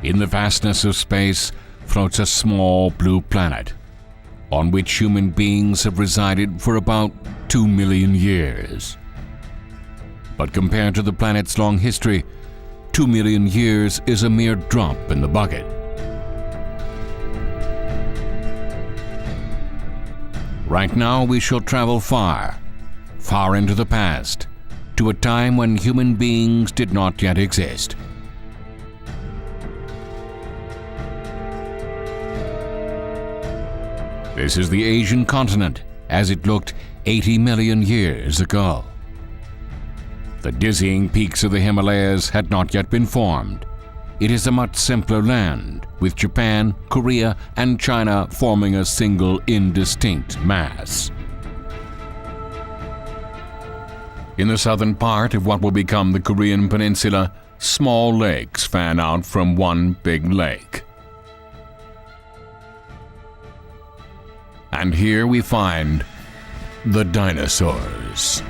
In the vastness of space floats a small blue planet, on which human beings have resided for about 2 million years. But compared to the planet's long history, 2 million years is a mere drop in the bucket. Right now we shall travel far, far into the past, to a time when human beings did not yet exist. This is the Asian continent as it looked 80 million years ago. The dizzying peaks of the Himalayas had not yet been formed. It is a much simpler land, with Japan, Korea, and China forming a single indistinct mass. In the southern part of what will become the Korean peninsula, small lakes fan out from one big lake. And here we find the dinosaurs.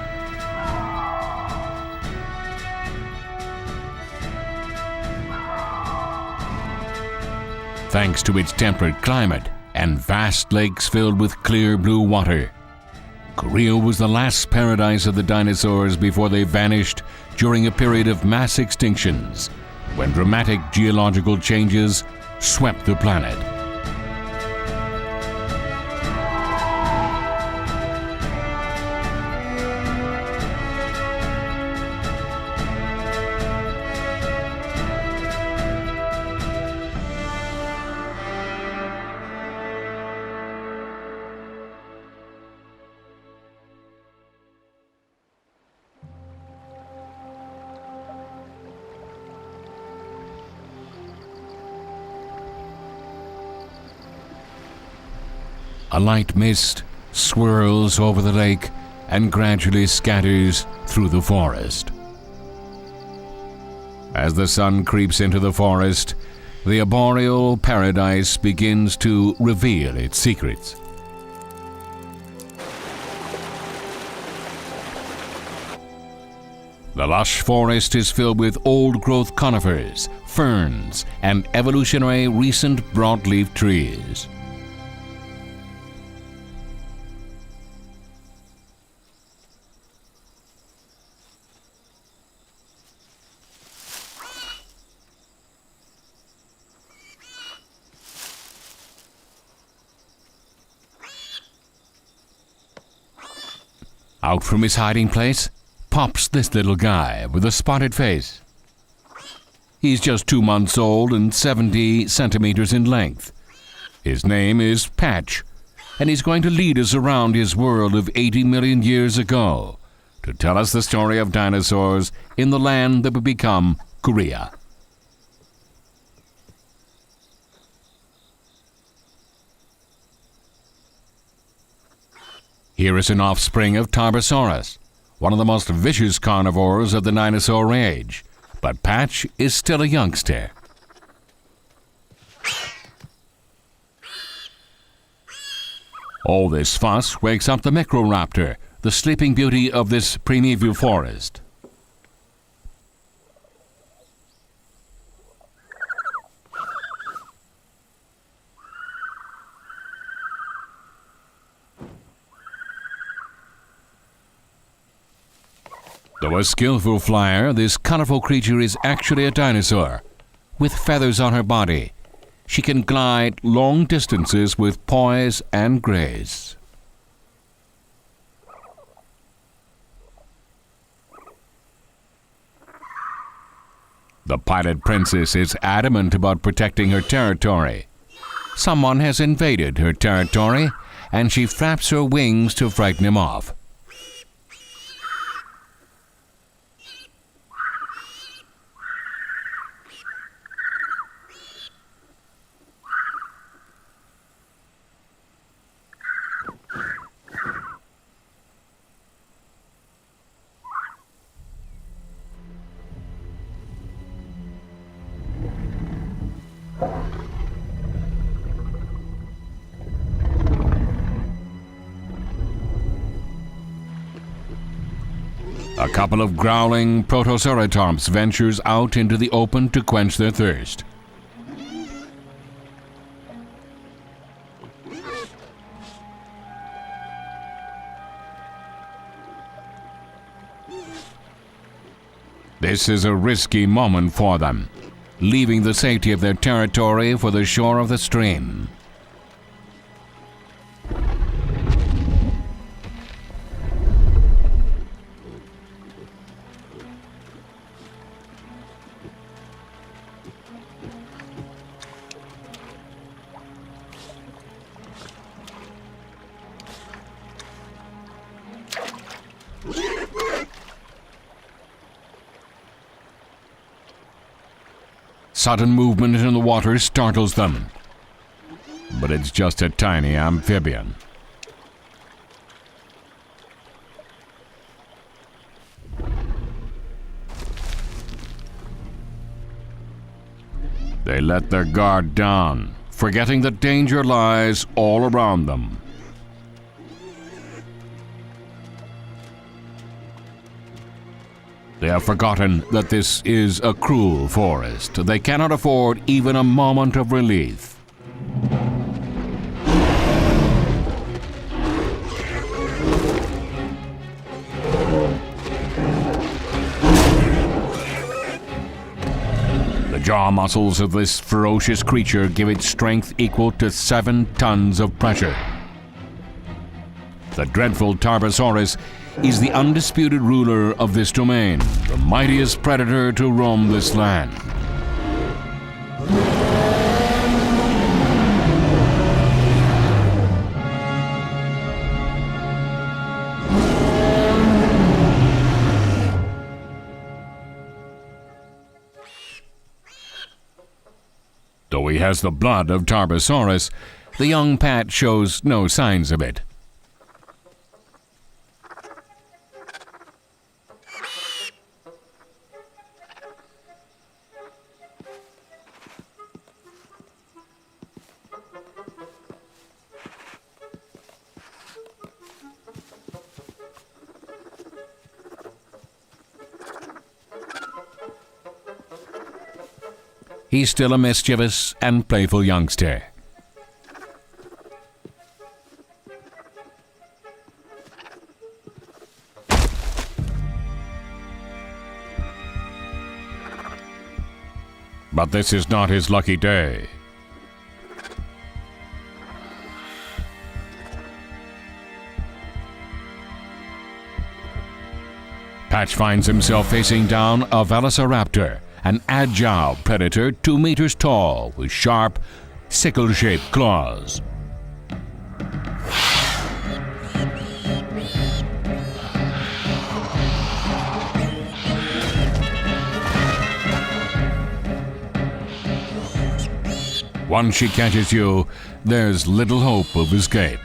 Thanks to its temperate climate and vast lakes filled with clear blue water, Korea was the last paradise of the dinosaurs before they vanished during a period of mass extinctions, when dramatic geological changes swept the planet. A light mist swirls over the lake and gradually scatters through the forest. As the sun creeps into the forest, the arboreal paradise begins to reveal its secrets. The lush forest is filled with old-growth conifers, ferns, and evolutionary recent broadleaf trees. Out from his hiding place pops this little guy with a spotted face. He's just 2 months old and 70 centimeters in length. His name is Patch, and he's going to lead us around his world of 80 million years ago to tell us the story of dinosaurs in the land that would become Korea. Here is an offspring of Tarbosaurus, one of the most vicious carnivores of the dinosaur age, but Patch is still a youngster. All this fuss wakes up the Microraptor, the sleeping beauty of this primeval forest. Though a skillful flyer, this colorful creature is actually a dinosaur. With feathers on her body, she can glide long distances with poise and grace. The pilot princess is adamant about protecting her territory. Someone has invaded her territory, and she flaps her wings to frighten him off. A couple of growling protoceratops ventures out into the open to quench their thirst. This is a risky moment for them, leaving the safety of their territory for the shore of the stream. Sudden movement in the water startles them, but it's just a tiny amphibian. They let their guard down, forgetting that danger lies all around them. They have forgotten that this is a cruel forest. They cannot afford even a moment of relief. The jaw muscles of this ferocious creature give it strength equal to 7 tons of pressure. The dreadful Tarbosaurus is the undisputed ruler of this domain, the mightiest predator to roam this land. Though he has the blood of Tarbosaurus, the young Pat shows no signs of it. He's still a mischievous and playful youngster. But this is not his lucky day. Patch finds himself facing down a velociraptor, an agile predator 2 meters tall with sharp, sickle-shaped claws. Once she catches you, there's little hope of escape.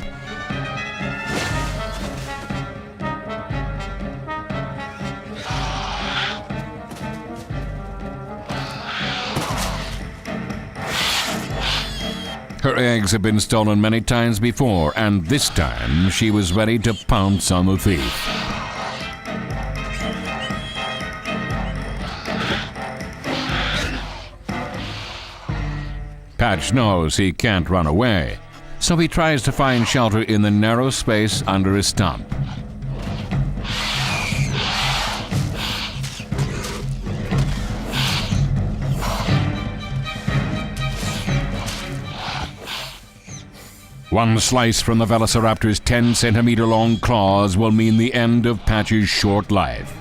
Her eggs have been stolen many times before, and this time she was ready to pounce on the thief. Patch knows he can't run away, so he tries to find shelter in the narrow space under a stump. One slice from the velociraptor's 10-centimeter-long claws will mean the end of Patch's short life.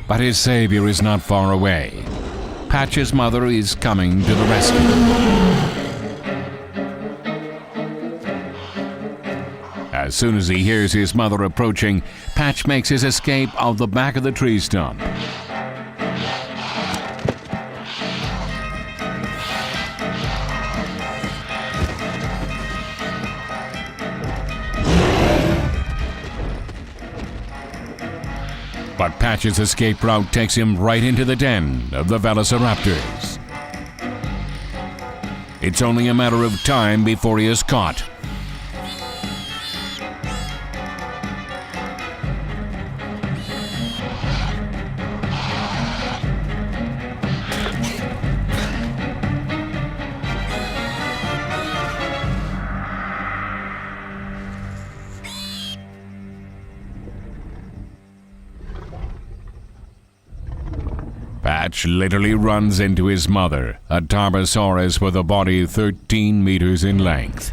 But his savior is not far away. Patch's mother is coming to the rescue. As soon as he hears his mother approaching, Patch makes his escape out the back of the tree stump. But Patch's escape route takes him right into the den of the velociraptors. It's only a matter of time before he is caught. Patch literally runs into his mother, a Tarbosaurus with a body 13 meters in length.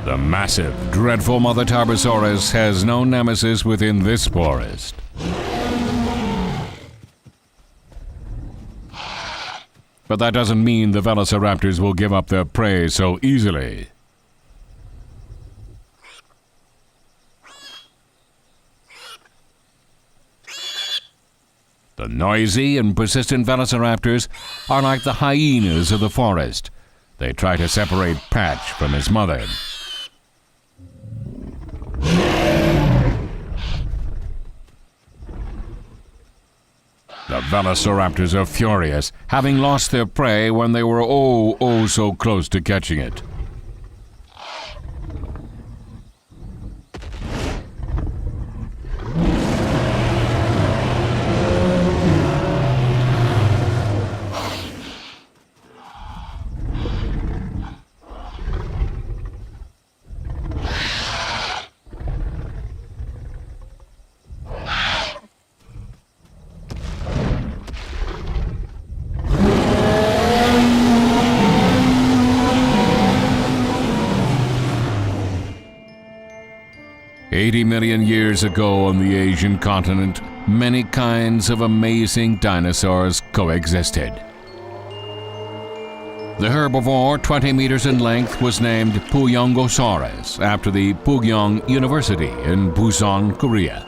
The massive, dreadful Mother Tarbosaurus has no nemesis within this forest. But that doesn't mean the velociraptors will give up their prey so easily. The noisy and persistent velociraptors are like the hyenas of the forest. They try to separate Patch from his mother. The velociraptors are furious, having lost their prey when they were oh so close to catching it. "80 million years ago on the Asian continent, many kinds of amazing dinosaurs coexisted. The herbivore, 20 meters in length, was named Puyongosaurus after the Pugyong University in Busan, Korea.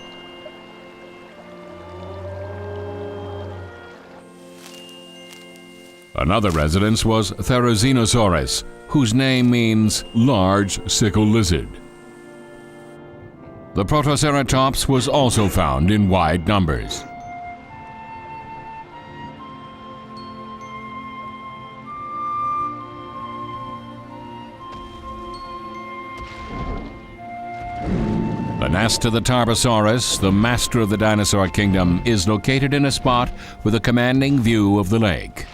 Another residence was Therizinosaurus, whose name means large sickle lizard. The Protoceratops was also found in wide numbers. The nest of the Tarbosaurus, the master of the dinosaur kingdom, is located in a spot with a commanding view of the lake.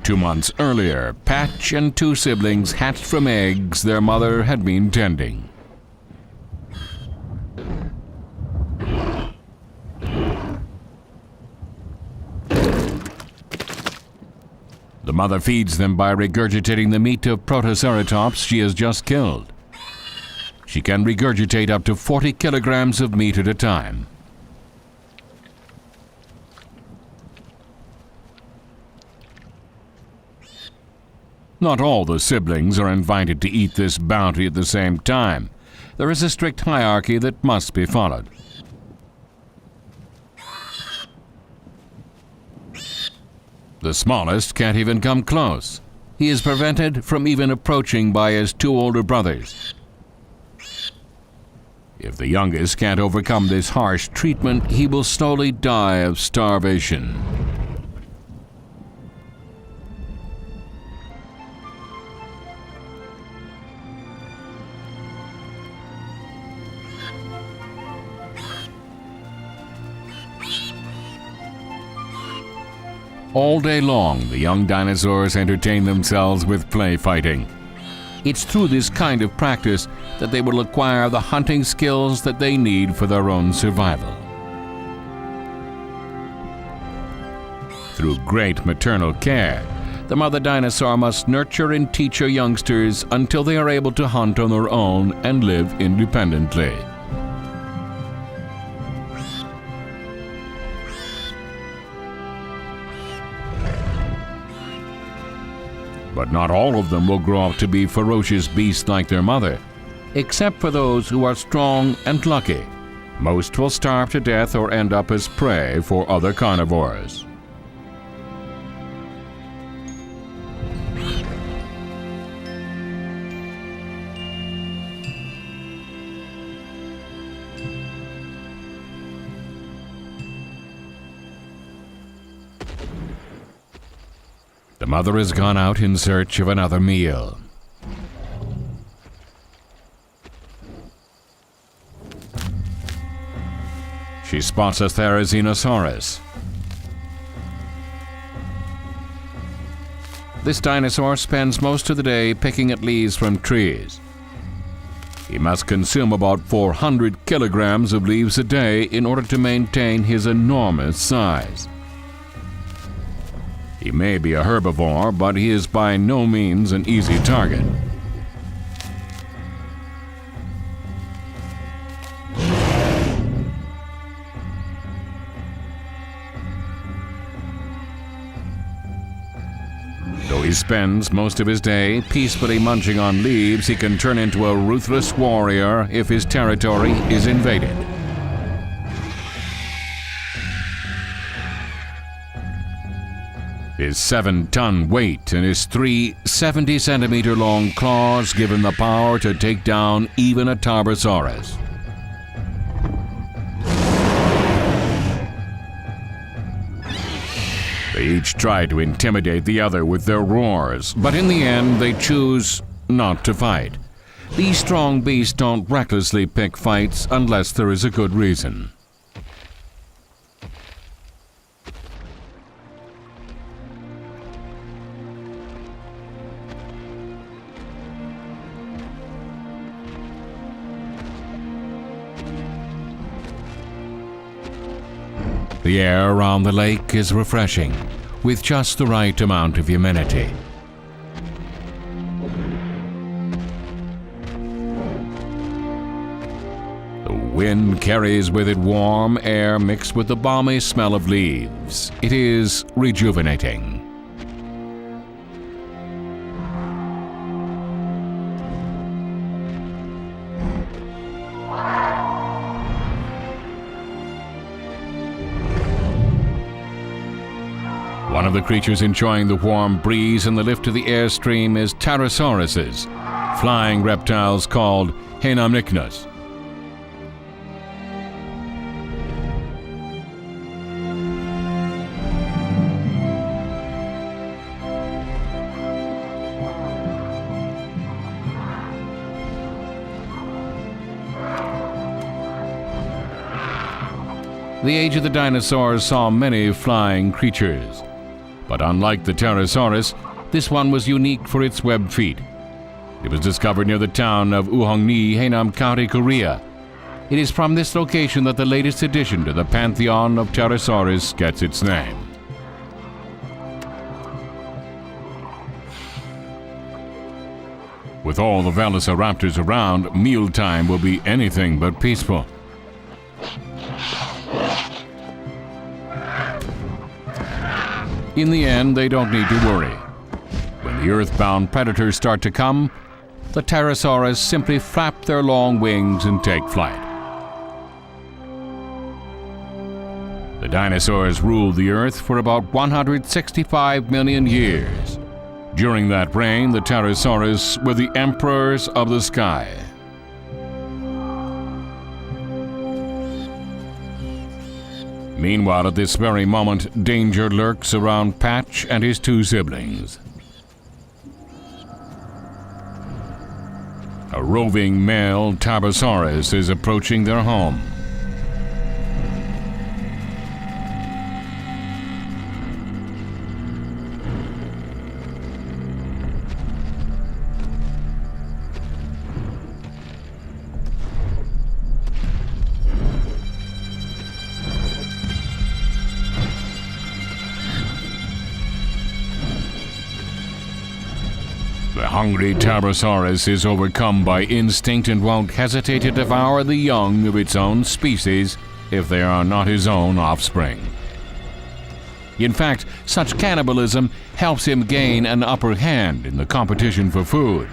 Two months earlier, Patch and two siblings hatched from eggs their mother had been tending. The mother feeds them by regurgitating the meat of Protoceratops she has just killed. She can regurgitate up to 40 kilograms of meat at a time. Not all the siblings are invited to eat this bounty at the same time. There is a strict hierarchy that must be followed. The smallest can't even come close. He is prevented from even approaching by his two older brothers. If the youngest can't overcome this harsh treatment, he will slowly die of starvation. All day long, the young dinosaurs entertain themselves with play fighting. It's through this kind of practice that they will acquire the hunting skills that they need for their own survival. Through great maternal care, the mother dinosaur must nurture and teach her youngsters until they are able to hunt on their own and live independently. But not all of them will grow up to be ferocious beasts like their mother, except for those who are strong and lucky. Most will starve to death or end up as prey for other carnivores. The mother has gone out in search of another meal. She spots a Dinosaurus. This dinosaur spends most of the day picking at leaves from trees. He must consume about 400 kilograms of leaves a day in order to maintain his enormous size. He may be a herbivore, but he is by no means an easy target. Though he spends most of his day peacefully munching on leaves, he can turn into a ruthless warrior if his territory is invaded. His 7-ton weight and his 3 70-centimeter-long claws give him the power to take down even a Tarbosaurus. They each try to intimidate the other with their roars, but in the end they choose not to fight. These strong beasts don't recklessly pick fights unless there is a good reason. The air around the lake is refreshing, with just the right amount of humidity. The wind carries with it warm air mixed with the balmy smell of leaves. It is rejuvenating. One of the creatures enjoying the warm breeze and the lift of the airstream is Tarbosaurus, flying reptiles called Dinosaurus. The age of the dinosaurs saw many flying creatures. But unlike the Tarbosaurus, this one was unique for its webbed feet. It was discovered near the town of Uhongni, Haenam County, Korea. It is from this location that the latest addition to the pantheon of Tarbosaurus gets its name. With all the velociraptors around, mealtime will be anything but peaceful. In the end, they don't need to worry. When the earthbound predators start to come, the Tarbosaurus simply flap their long wings and take flight. The dinosaurs ruled the earth for about 165 million years. During that reign, the Tarbosaurus were the emperors of the sky. Meanwhile, at this very moment, danger lurks around Patch and his 2 siblings. A roving male Tarbosaurus is approaching their home. The hungry Tarbosaurus is overcome by instinct and won't hesitate to devour the young of its own species if they are not his own offspring. In fact, such cannibalism helps him gain an upper hand in the competition for food.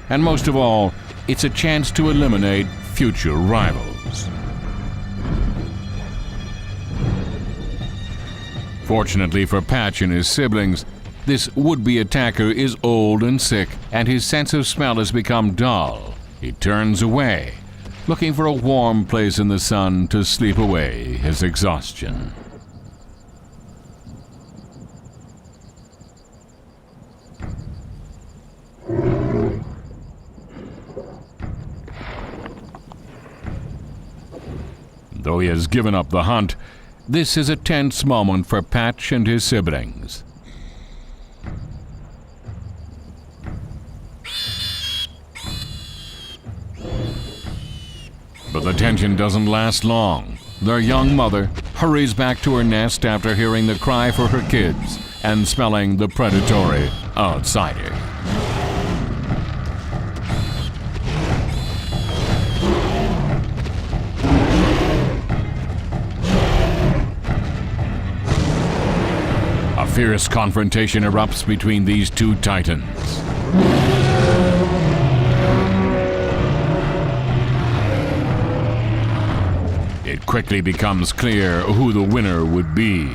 And most of all, it's a chance to eliminate future rivals. Fortunately for Patch and his siblings, this would-be attacker is old and sick, and his sense of smell has become dull. He turns away, looking for a warm place in the sun to sleep away his exhaustion. though he has given up the hunt, this is a tense moment for Patch and his siblings. But the tension doesn't last long. Their young mother hurries back to her nest after hearing the cry for her kids and smelling the predatory outsider. A fierce confrontation erupts between these two titans. It quickly becomes clear who the winner would be.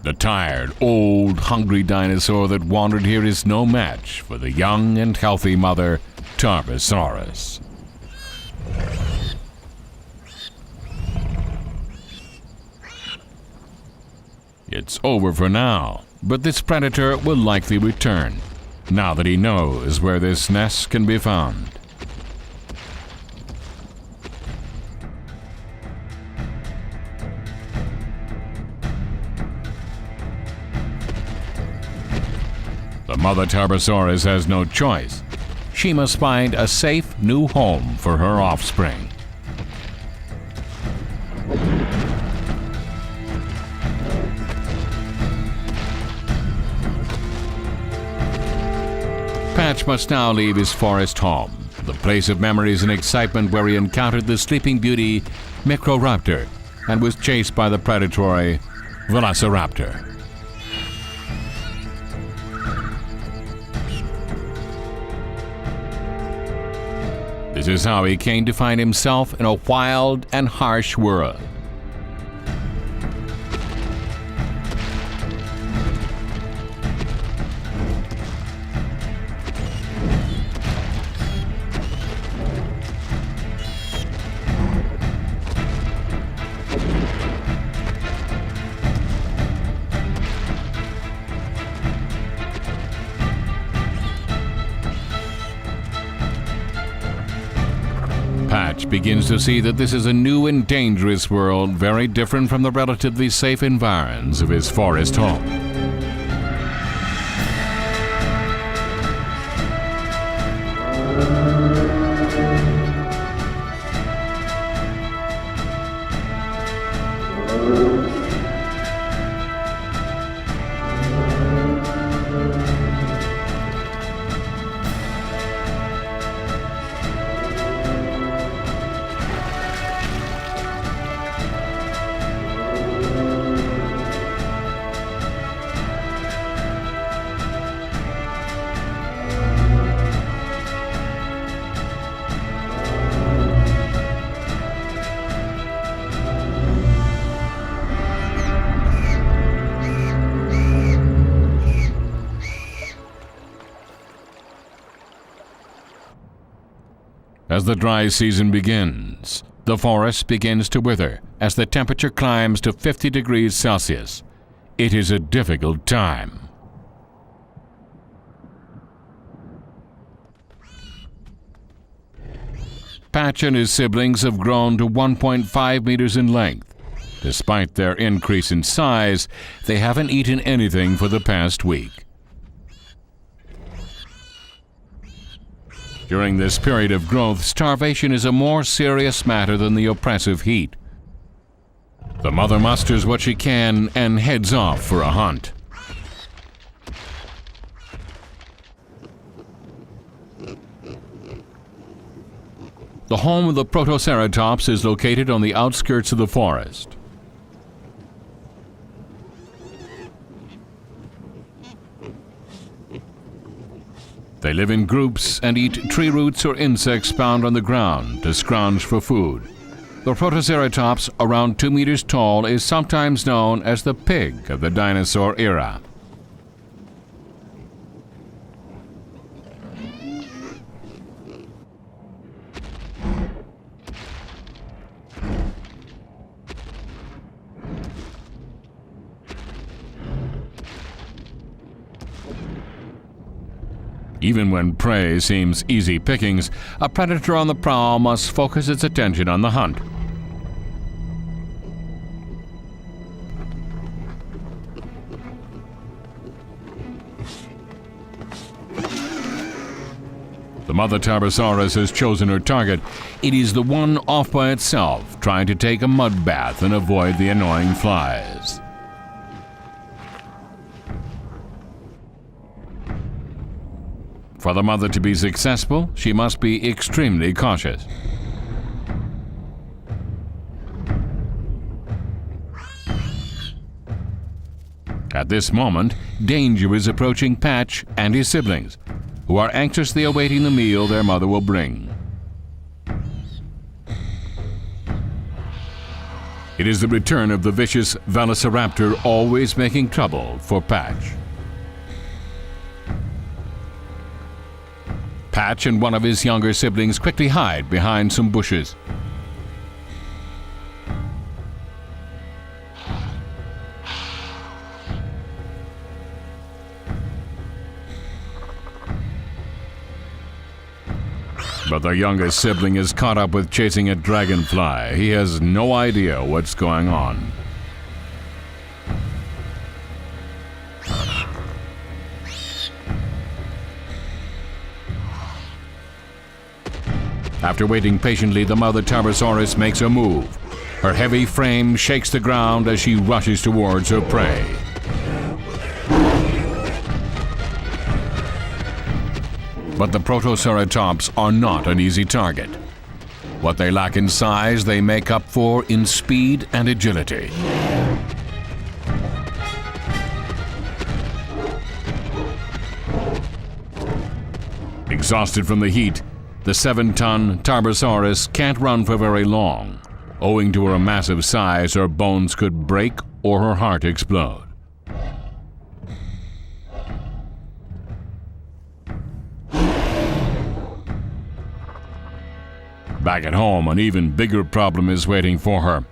The tired, old, hungry dinosaur that wandered here is no match for the young and healthy mother, Tarbosaurus. It's over for now, but this predator will likely return, now that he knows where this nest can be found. The mother Tarbosaurus has no choice. She must find a safe new home for her offspring. Patch must now leave his forest home, the place of memories and excitement where he encountered the sleeping beauty Microraptor and was chased by the predatory Velociraptor. This is how he came to find himself in a wild and harsh world. Patch begins to see that this is a new and dangerous world, very different from the relatively safe environs of his forest home. As the dry season begins, the forest begins to wither as the temperature climbs to 50 degrees Celsius. It is a difficult time. Patch and his siblings have grown to 1.5 meters in length. Despite their increase in size, they haven't eaten anything for the past week. During this period of growth, starvation is a more serious matter than the oppressive heat. The mother musters what she can and heads off for a hunt. The home of the Protoceratops is located on the outskirts of the forest. They live in groups and eat tree roots or insects found on the ground to scrounge for food. The Protoceratops, around 2 meters tall, is sometimes known as the pig of the dinosaur era. Even when prey seems easy pickings, a predator on the prowl must focus its attention on the hunt. The mother Tarbosaurus has chosen her target. It is the one off by itself, trying to take a mud bath and avoid the annoying flies. For the mother to be successful, she must be extremely cautious. At this moment, danger is approaching Patch and his siblings, who are anxiously awaiting the meal their mother will bring. It is the return of the vicious velociraptor, always making trouble for Patch. Patch and one of his younger siblings quickly hide behind some bushes. But their youngest sibling is caught up with chasing a dragonfly. He has no idea what's going on. After waiting patiently, the mother Tarbosaurus makes a move. Her heavy frame shakes the ground as she rushes towards her prey. But the Protoceratops are not an easy target. What they lack in size, they make up for in speed and agility. Exhausted from the heat, the 7-ton Tarbosaurus can't run for very long. Owing to her massive size, her bones could break or her heart explode. Back at home, an even bigger problem is waiting for her.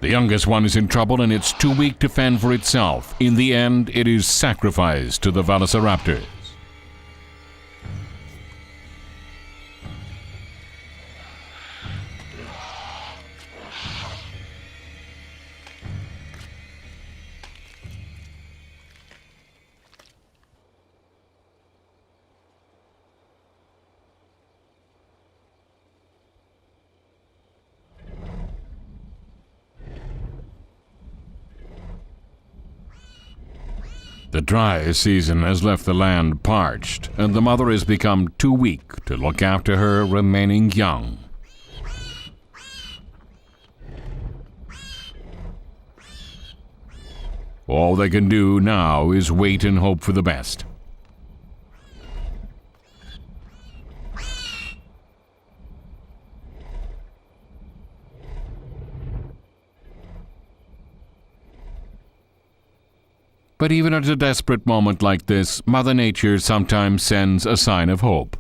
The youngest one is in trouble and it's too weak to fend for itself. In the end, it is sacrificed to the velociraptors. The dry season has left the land parched, and the mother has become too weak to look after her remaining young. All they can do now is wait and hope for the best. But even at a desperate moment like this, Mother Nature sometimes sends a sign of hope.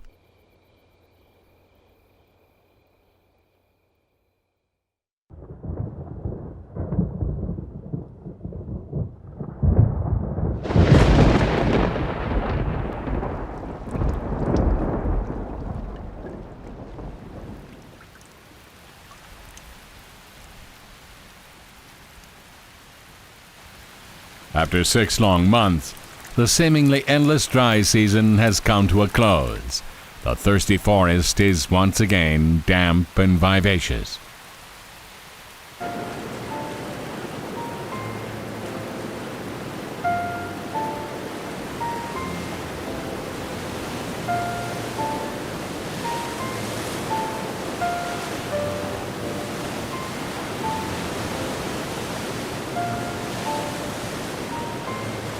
After 6 long months, the seemingly endless dry season has come to a close. The thirsty forest is once again damp and vivacious.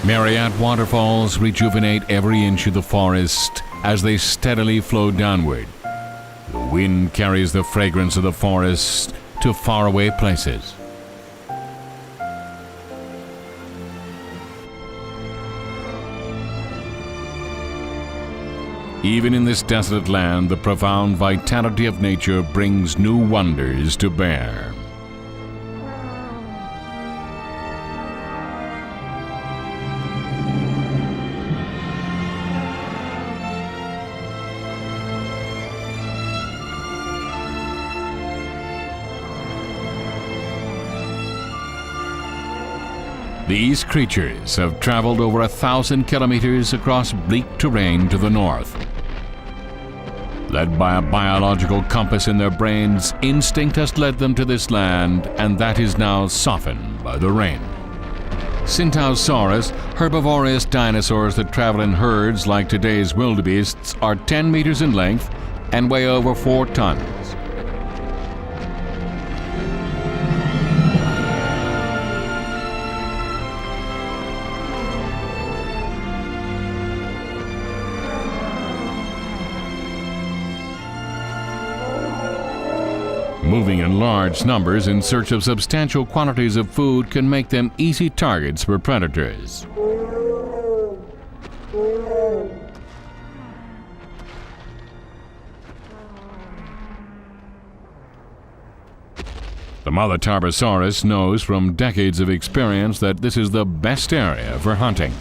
Myriad waterfalls rejuvenate every inch of the forest as they steadily flow downward. The wind carries the fragrance of the forest to faraway places. Even in this desolate land, the profound vitality of nature brings new wonders to bear. These creatures have traveled over 1,000 kilometers across bleak terrain to the north. Led by a biological compass in their brains, instinct has led them to this land, and that is now softened by the rain. Tarbosaurus, herbivorous dinosaurs that travel in herds like today's wildebeests, are 10 meters in length and weigh over 4 tons. Moving in large numbers in search of substantial quantities of food can make them easy targets for predators. The mother Tarbosaurus knows from decades of experience that this is the best area for hunting.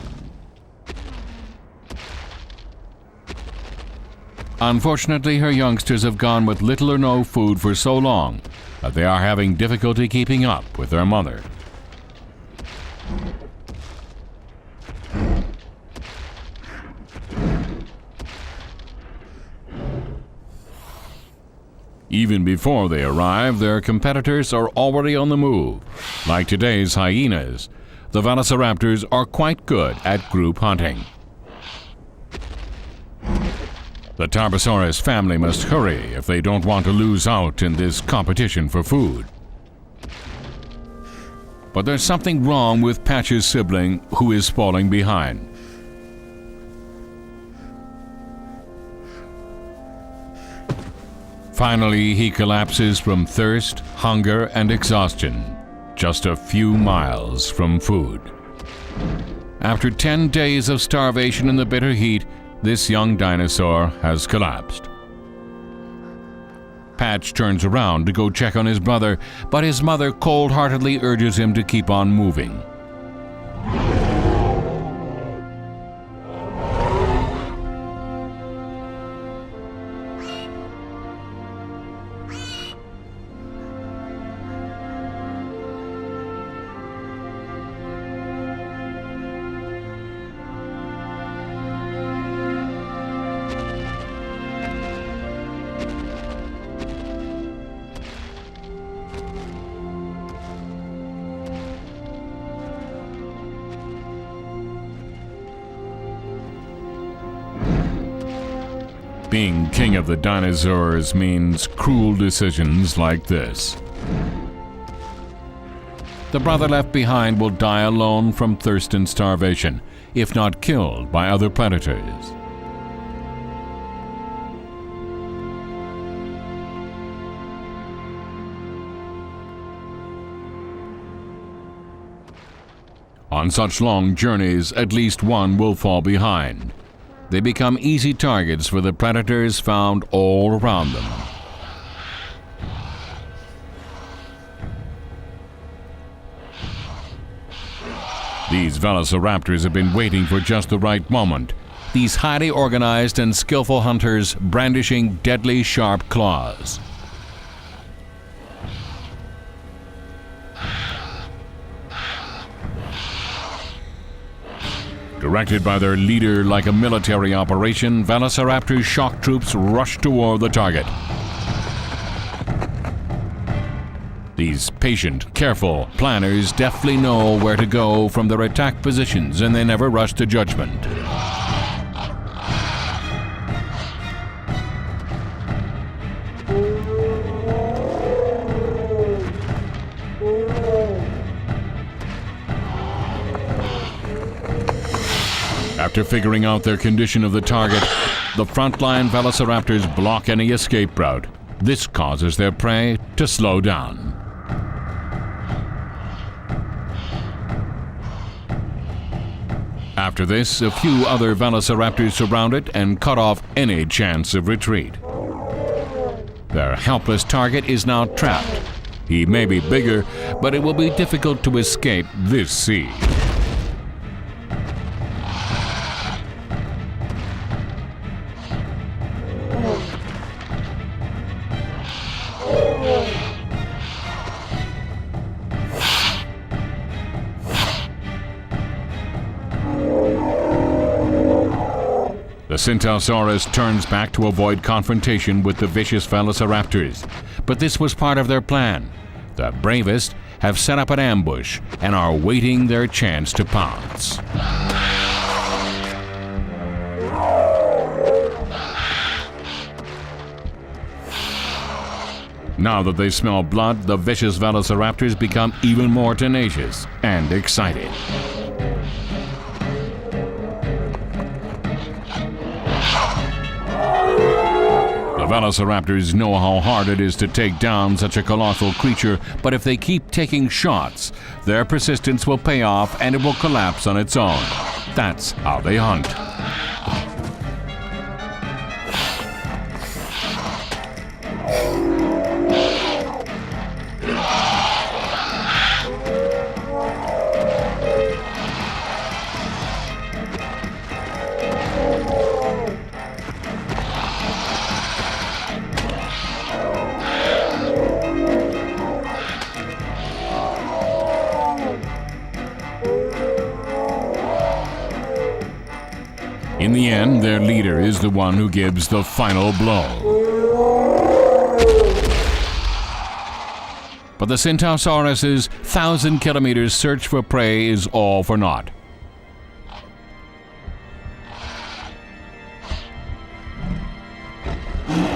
Unfortunately, her youngsters have gone with little or no food for so long that they are having difficulty keeping up with their mother. Even before they arrive, their competitors are already on the move. Like today's hyenas, the velociraptors are quite good at group hunting. The Tarbosaurus family must hurry if they don't want to lose out in this competition for food. But there's something wrong with Patch's sibling, who is falling behind. Finally, he collapses from thirst, hunger, and exhaustion, just a few miles from food. After 10 days of starvation in the bitter heat, this young dinosaur has collapsed. Patch turns around to go check on his brother, but his mother cold-heartedly urges him to keep on moving. Being king of the dinosaurs means cruel decisions like this. The brother left behind will die alone from thirst and starvation, if not killed by other predators. On such long journeys, at least one will fall behind. They become easy targets for the predators found all around them. These velociraptors have been waiting for just the right moment. These highly organized and skillful hunters brandishing deadly sharp claws. Directed by their leader like a military operation, Velociraptor's shock troops rush toward the target. These patient, careful planners deftly know where to go from their attack positions, and they never rush to judgment. After figuring out their condition of the target, the frontline velociraptors block any escape route. This causes their prey to slow down. After this, a few other velociraptors surround it and cut off any chance of retreat. Their helpless target is now trapped. He may be bigger, but it will be difficult to escape this siege. The Dinosaurus turns back to avoid confrontation with the vicious velociraptors. But this was part of their plan. The bravest have set up an ambush and are waiting their chance to pounce. Now that they smell blood, the vicious velociraptors become even more tenacious and excited. The velociraptors know how hard it is to take down such a colossal creature, but if they keep taking shots, their persistence will pay off and it will collapse on its own. That's how they hunt. In the end, their leader is the one who gives the final blow. But the Dinosaurus's 1,000 kilometers search for prey is all for naught.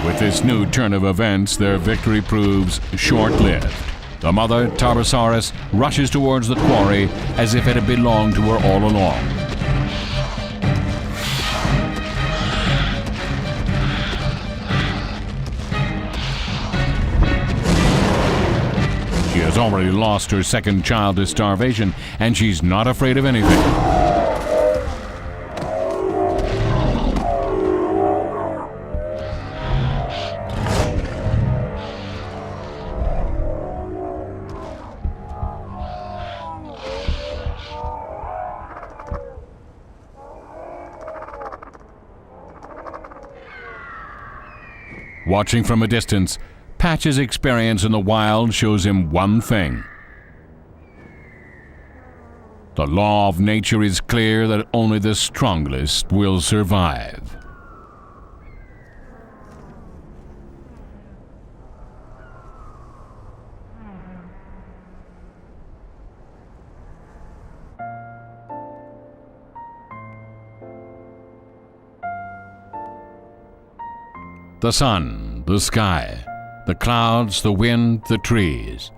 With this new turn of events, their victory proves short-lived. The mother, Tarbosaurus, rushes towards the quarry as if it had belonged to her all along. She has already lost her second child to starvation, and she's not afraid of anything. Watching from a distance, Patch's experience in the wild shows him one thing. The law of nature is clear that only the strongest will survive. The sun, the sky, the clouds, the wind, the trees.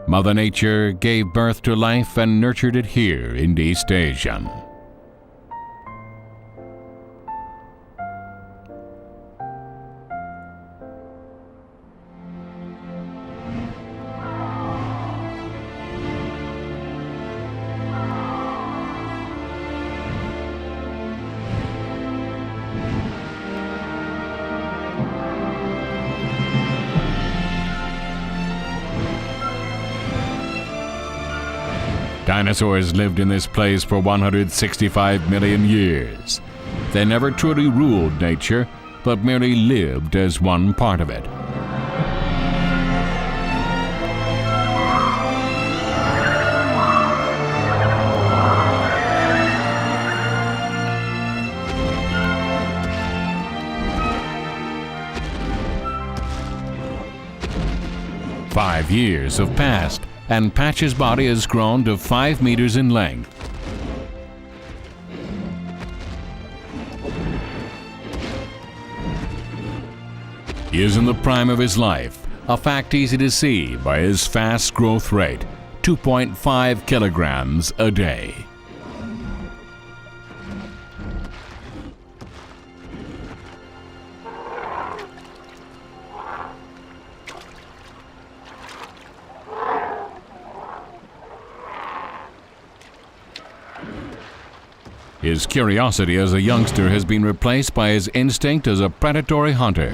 Mother Nature gave birth to life and nurtured it here in East Asia. Dinosaurs lived in this place for 165 million years. They never truly ruled nature, but merely lived as one part of it. Five years have passed, and Patch's body has grown to 5 meters in length. He is in the prime of his life, a fact easy to see by his fast growth rate, 2.5 kilograms a day. His curiosity as a youngster has been replaced by his instinct as a predatory hunter.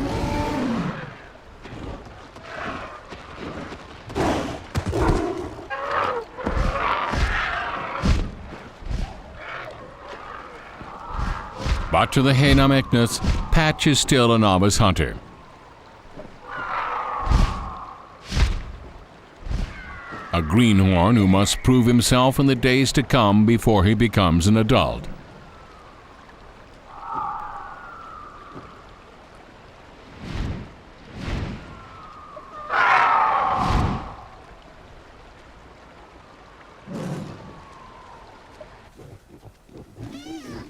But to the Hainameknas, Patch is still a novice hunter. A greenhorn who must prove himself in the days to come before he becomes an adult.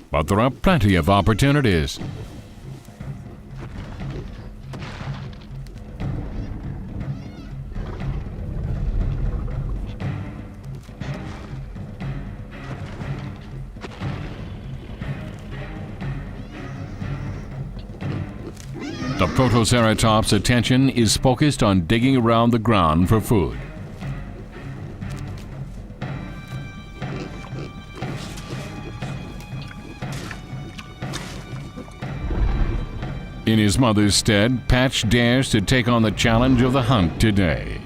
But there are plenty of opportunities. The Protoceratops' attention is focused on digging around the ground for food. In his mother's stead, Patch dares to take on the challenge of the hunt today.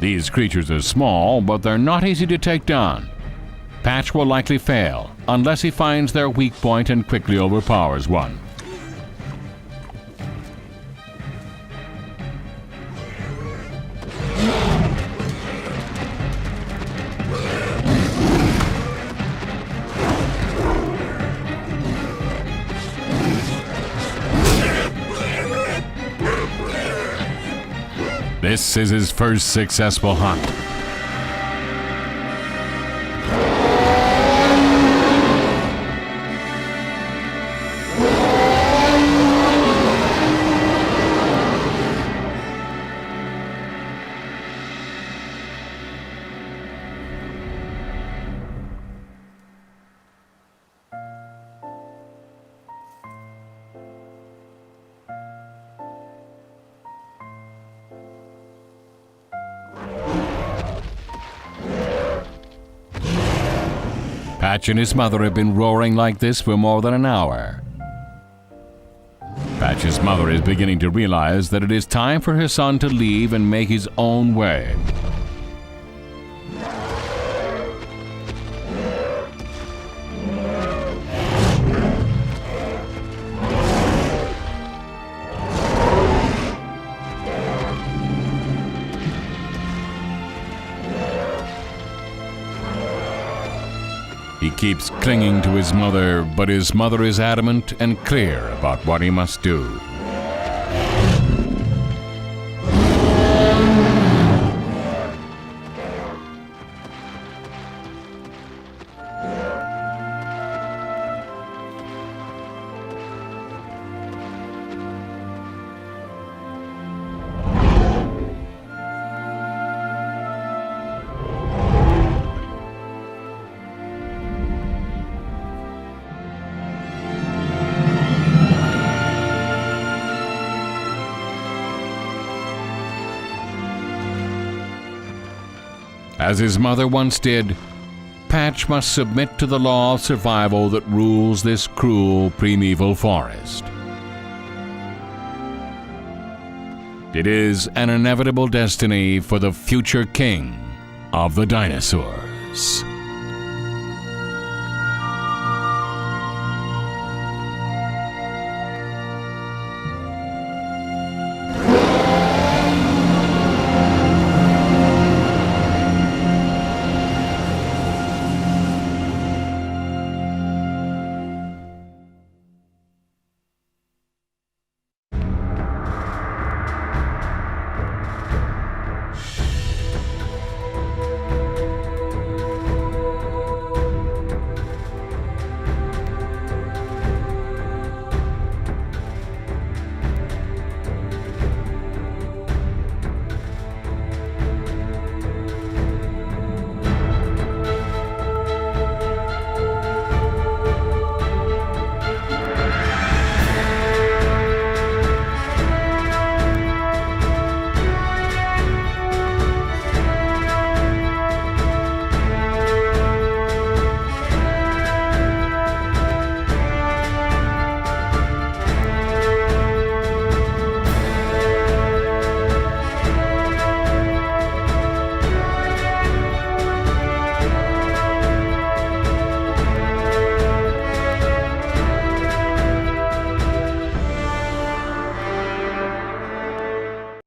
These creatures are small, but they're not easy to take down. Patch will likely fail, unless he finds their weak point and quickly overpowers one. This is his first successful hunt. Patch and his mother have been roaring like this for more than an hour. Patch's mother is beginning to realize that it is time for her son to leave and make his own way. He keeps clinging to his mother, but his mother is adamant and clear about what he must do. As his mother once did, Patch must submit to the law of survival that rules this cruel primeval forest. It is an inevitable destiny for the future king of the dinosaurs.